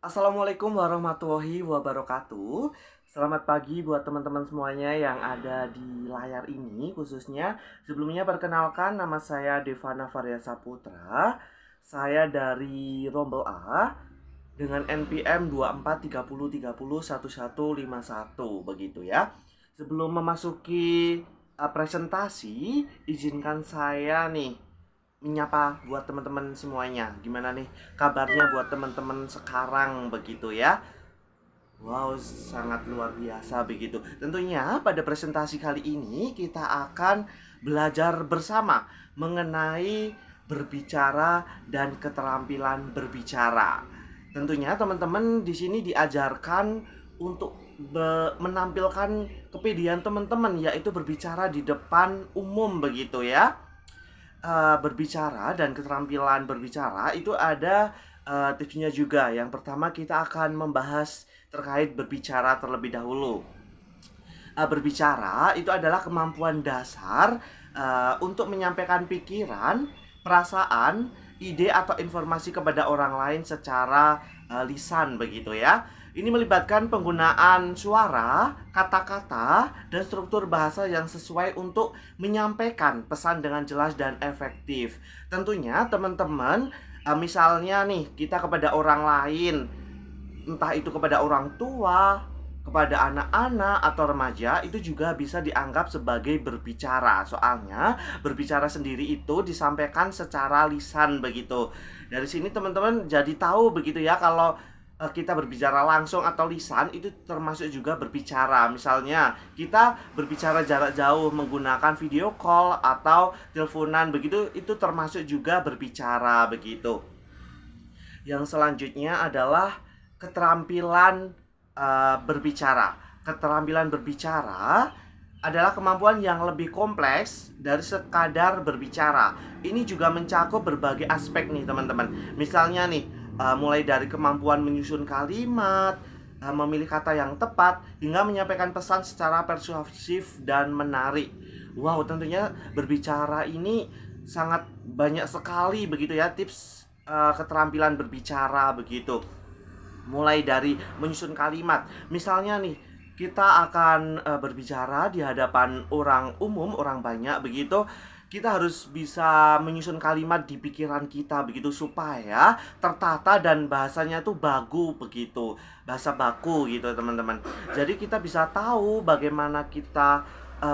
Assalamualaikum warahmatullahi wabarakatuh. Selamat pagi buat teman-teman semuanya yang ada di layar ini khususnya. Sebelumnya perkenalkan, nama saya Devana Varia Saputra. Saya dari Rombel A dengan NPM 2430301151 begitu ya. Sebelum memasuki presentasi, izinkan saya nih menyapa buat teman-teman semuanya. Gimana nih kabarnya buat teman-teman sekarang begitu ya? Wow, sangat luar biasa begitu. Tentunya pada presentasi kali ini kita akan belajar bersama mengenai berbicara dan keterampilan berbicara. Tentunya teman-teman di sini diajarkan untuk menampilkan kepedean teman-teman, yaitu berbicara di depan umum begitu ya. Berbicara dan keterampilan berbicara itu ada tipsnya juga. Yang pertama kita akan membahas terkait berbicara terlebih dahulu. Berbicara itu adalah kemampuan dasar untuk menyampaikan pikiran, perasaan, ide atau informasi kepada orang lain secara lisan begitu ya. Ini melibatkan penggunaan suara, kata-kata, dan struktur bahasa yang sesuai untuk menyampaikan pesan dengan jelas dan efektif. Tentunya teman-teman, misalnya nih kita kepada orang lain, entah itu kepada orang tua, kepada anak-anak atau remaja, itu juga bisa dianggap sebagai berbicara. Soalnya berbicara sendiri itu disampaikan secara lisan begitu. Dari sini teman-teman jadi tahu begitu ya, kalau kita berbicara langsung atau lisan itu termasuk juga berbicara. Misalnya kita berbicara jarak jauh menggunakan video call atau teleponan begitu, itu termasuk juga berbicara begitu. Yang selanjutnya adalah keterampilan berbicara. Keterampilan berbicara adalah kemampuan yang lebih kompleks dari sekadar berbicara. Ini juga mencakup berbagai aspek nih teman-teman. Misalnya nih, mulai dari kemampuan menyusun kalimat, memilih kata yang tepat, hingga menyampaikan pesan secara persuasif dan menarik. Wow, tentunya berbicara ini sangat banyak sekali begitu ya tips keterampilan berbicara begitu. Mulai dari menyusun kalimat. Misalnya nih, kita akan berbicara di hadapan orang umum, orang banyak begitu. Kita harus bisa menyusun kalimat di pikiran kita begitu supaya tertata dan bahasanya tuh baku begitu. Bahasa baku gitu teman-teman. Jadi kita bisa tahu bagaimana kita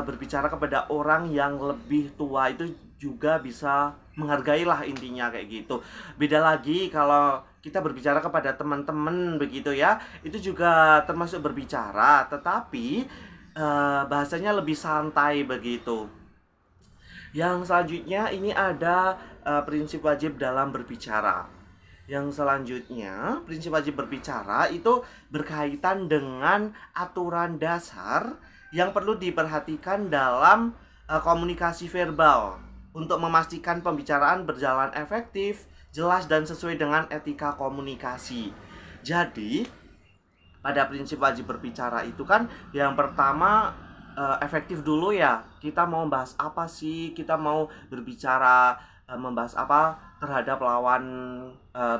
berbicara kepada orang yang lebih tua, itu juga bisa menghargailah intinya kayak gitu. Beda lagi kalau kita berbicara kepada teman-teman begitu ya, itu juga termasuk berbicara, tetapi bahasanya lebih santai begitu. Yang selanjutnya ini ada prinsip wajib dalam berbicara. Yang selanjutnya, prinsip wajib berbicara itu berkaitan dengan aturan dasar yang perlu diperhatikan dalam komunikasi verbal untuk memastikan pembicaraan berjalan efektif, jelas dan sesuai dengan etika komunikasi. Jadi, pada prinsip wajib berbicara itu kan yang pertama efektif dulu ya. Kita mau bahas apa sih? Kita mau berbicara membahas apa terhadap lawan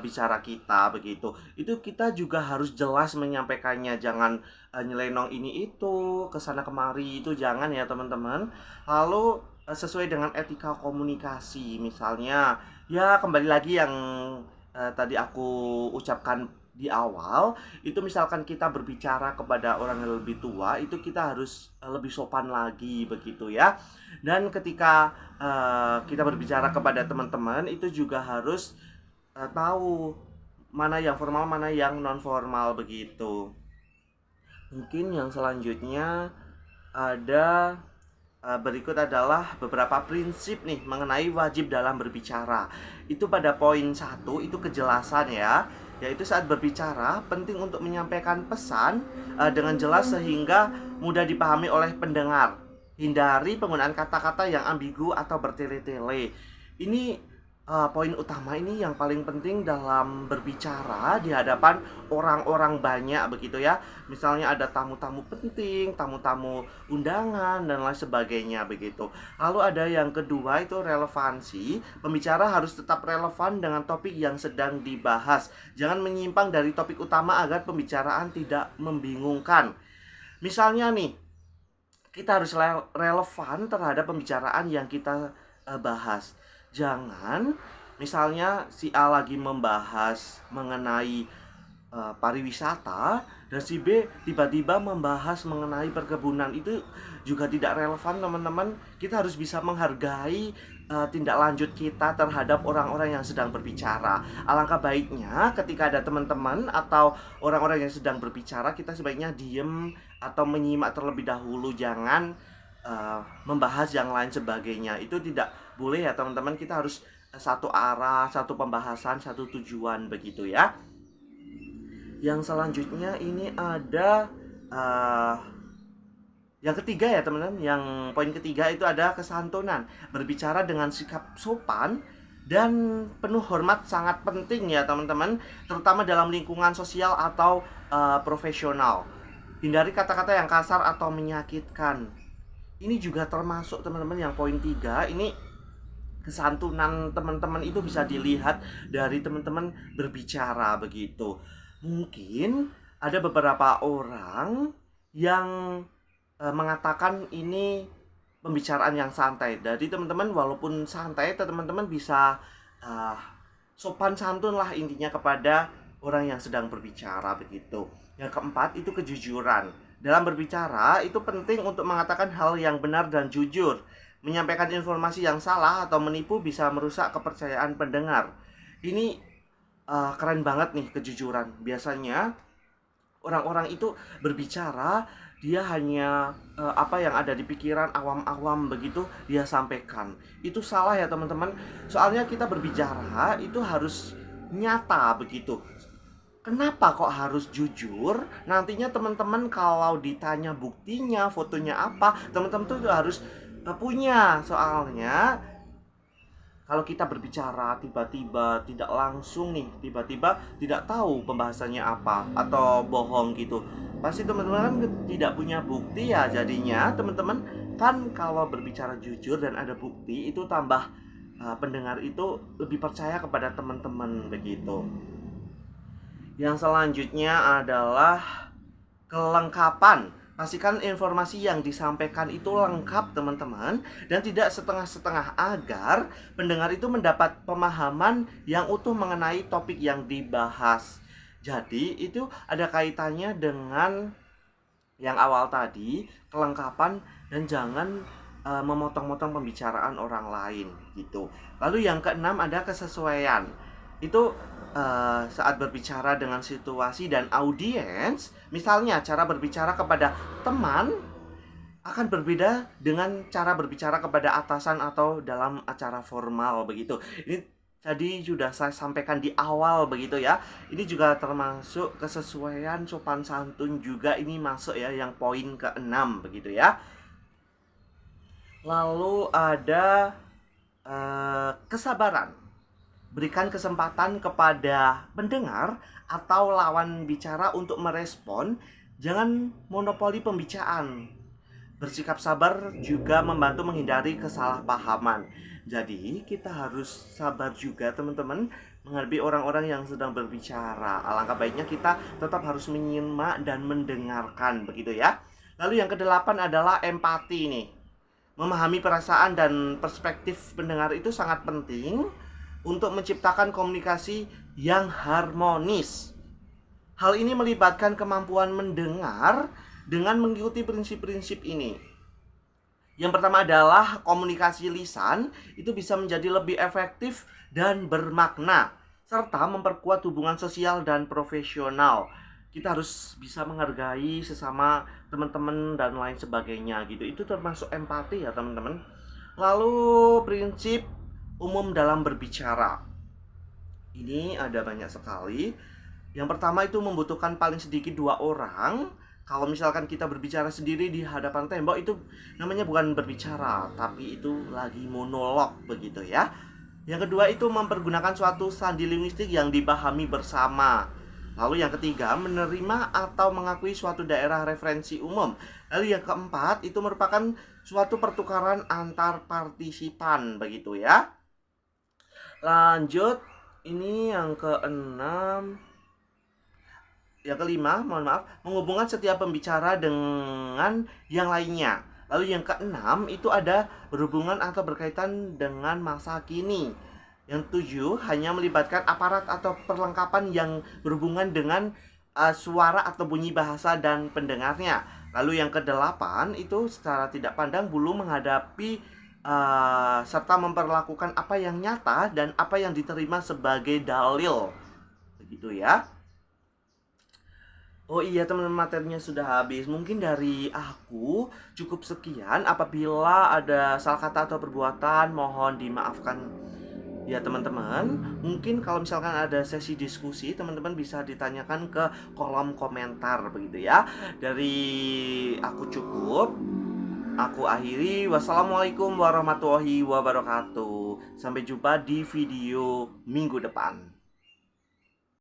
bicara kita begitu. Itu kita juga harus jelas menyampaikannya. Jangan nyelenong ini itu, kesana kemari, itu jangan ya teman-teman. Lalu sesuai dengan etika komunikasi. Misalnya ya kembali lagi yang tadi aku ucapkan di awal, itu misalkan kita berbicara kepada orang yang lebih tua, itu kita harus lebih sopan lagi begitu ya. Dan ketika kita berbicara kepada teman-teman, itu juga harus tahu mana yang formal, mana yang non formal begitu. Mungkin yang selanjutnya ada berikut adalah beberapa prinsip nih mengenai wajib dalam berbicara. Itu pada poin 1 itu kejelasan ya. Yaitu saat berbicara penting untuk menyampaikan pesan dengan jelas sehingga mudah dipahami oleh pendengar. Hindari penggunaan kata-kata yang ambigu atau bertele-tele. Ini poin utama ini yang paling penting dalam berbicara di hadapan orang-orang banyak begitu ya. Misalnya ada tamu-tamu penting, tamu-tamu undangan dan lain sebagainya begitu. Lalu ada yang kedua itu relevansi. Pembicara harus tetap relevan dengan topik yang sedang dibahas. Jangan menyimpang dari topik utama agar pembicaraan tidak membingungkan. Misalnya nih, kita harus relevan terhadap pembicaraan yang kita bahas. Jangan misalnya si A lagi membahas mengenai pariwisata dan si B tiba-tiba membahas mengenai perkebunan. Itu juga tidak relevan, teman-teman. Kita harus bisa menghargai tindak lanjut kita terhadap orang-orang yang sedang berbicara. Alangkah baiknya ketika ada teman-teman atau orang-orang yang sedang berbicara, kita sebaiknya diem atau menyimak terlebih dahulu. Jangan membahas yang lain sebagainya. Itu tidak boleh ya teman-teman. Kita harus satu arah, satu pembahasan, satu tujuan begitu ya. Yang selanjutnya ini ada yang ketiga ya teman-teman. Yang poin ketiga itu ada kesantunan. Berbicara dengan sikap sopan dan penuh hormat sangat penting ya teman-teman, terutama dalam lingkungan sosial atau profesional. Hindari kata-kata yang kasar atau menyakitkan. Ini juga termasuk teman-teman yang poin 3. Ini kesantunan teman-teman itu bisa dilihat dari teman-teman berbicara begitu. Mungkin ada beberapa orang yang mengatakan ini pembicaraan yang santai. Jadi teman-teman walaupun santai, teman-teman bisa sopan santun lah intinya kepada orang yang sedang berbicara begitu. Yang keempat itu kejujuran. Dalam berbicara, itu penting untuk mengatakan hal yang benar dan jujur. Menyampaikan informasi yang salah atau menipu bisa merusak kepercayaan pendengar. Ini keren banget nih kejujuran. Biasanya orang-orang itu berbicara, dia hanya apa yang ada di pikiran awam-awam begitu dia sampaikan. Itu salah ya teman-teman. Soalnya kita berbicara itu harus nyata begitu. Kenapa kok harus jujur? Nantinya teman-teman kalau ditanya buktinya, fotonya apa, teman-teman tuh harus punya. Soalnya kalau kita berbicara tiba-tiba tidak langsung nih, tiba-tiba tidak tahu pembahasannya apa atau bohong gitu, pasti teman-teman kan tidak punya bukti ya. Jadinya teman-teman kan kalau berbicara jujur dan ada bukti, itu tambah pendengar itu lebih percaya kepada teman-teman begitu. Yang selanjutnya adalah kelengkapan. Pastikan informasi yang disampaikan itu lengkap teman-teman, dan tidak setengah-setengah agar pendengar itu mendapat pemahaman yang utuh mengenai topik yang dibahas. Jadi itu ada kaitannya dengan yang awal tadi, kelengkapan, dan jangan memotong-motong pembicaraan orang lain gitu. Lalu yang keenam ada kesesuaian. Itu saat berbicara dengan situasi dan audiens. Misalnya cara berbicara kepada teman akan berbeda dengan cara berbicara kepada atasan atau dalam acara formal begitu. Ini tadi sudah saya sampaikan di awal begitu ya. Ini juga termasuk kesesuaian, sopan santun juga ini masuk ya, yang poin ke-6 begitu ya. Lalu ada kesabaran. Berikan kesempatan kepada pendengar atau lawan bicara untuk merespon. Jangan monopoli pembicaraan. Bersikap sabar juga membantu menghindari kesalahpahaman. Jadi kita harus sabar juga teman-teman menghadapi orang-orang yang sedang berbicara. Alangkah baiknya kita tetap harus menyimak dan mendengarkan begitu ya. Lalu yang ke-8 adalah empati nih. Memahami perasaan dan perspektif pendengar itu sangat penting untuk menciptakan komunikasi yang harmonis. Hal ini melibatkan kemampuan mendengar dengan mengikuti prinsip-prinsip ini. Yang pertama adalah komunikasi lisan itu bisa menjadi lebih efektif dan bermakna, serta memperkuat hubungan sosial dan profesional. Kita harus bisa menghargai sesama teman-teman dan lain sebagainya gitu. Itu termasuk empati ya teman-teman. Lalu prinsip umum dalam berbicara. Ini ada banyak sekali. Yang pertama itu membutuhkan paling sedikit 2 orang. Kalau misalkan kita berbicara sendiri di hadapan tembok, itu namanya bukan berbicara, tapi itu lagi monolog begitu ya. Yang kedua itu mempergunakan suatu sandi linguistik yang dipahami bersama. Lalu yang ketiga, menerima atau mengakui suatu daerah referensi umum. Lalu yang keempat, itu merupakan suatu pertukaran antar partisipan, begitu ya. Lanjut, ini yang keenam. Yang kelima, mohon maaf, menghubungkan setiap pembicara dengan yang lainnya. Lalu yang keenam itu ada berhubungan atau berkaitan dengan masa kini. Yang tujuh, hanya melibatkan aparat atau perlengkapan yang berhubungan dengan suara atau bunyi bahasa dan pendengarnya. Lalu yang kedelapan itu secara tidak pandang bulu menghadapi serta memperlakukan apa yang nyata dan apa yang diterima sebagai dalil. Begitu ya. Oh iya teman-teman, materinya sudah habis. Mungkin dari aku cukup sekian. Apabila ada salah kata atau perbuatan, mohon dimaafkan ya teman-teman. Mungkin kalau misalkan ada sesi diskusi, teman-teman bisa ditanyakan ke kolom komentar begitu ya. Dari aku cukup. Aku akhiri. Wassalamualaikum warahmatullahi wabarakatuh. Sampai jumpa di video minggu depan.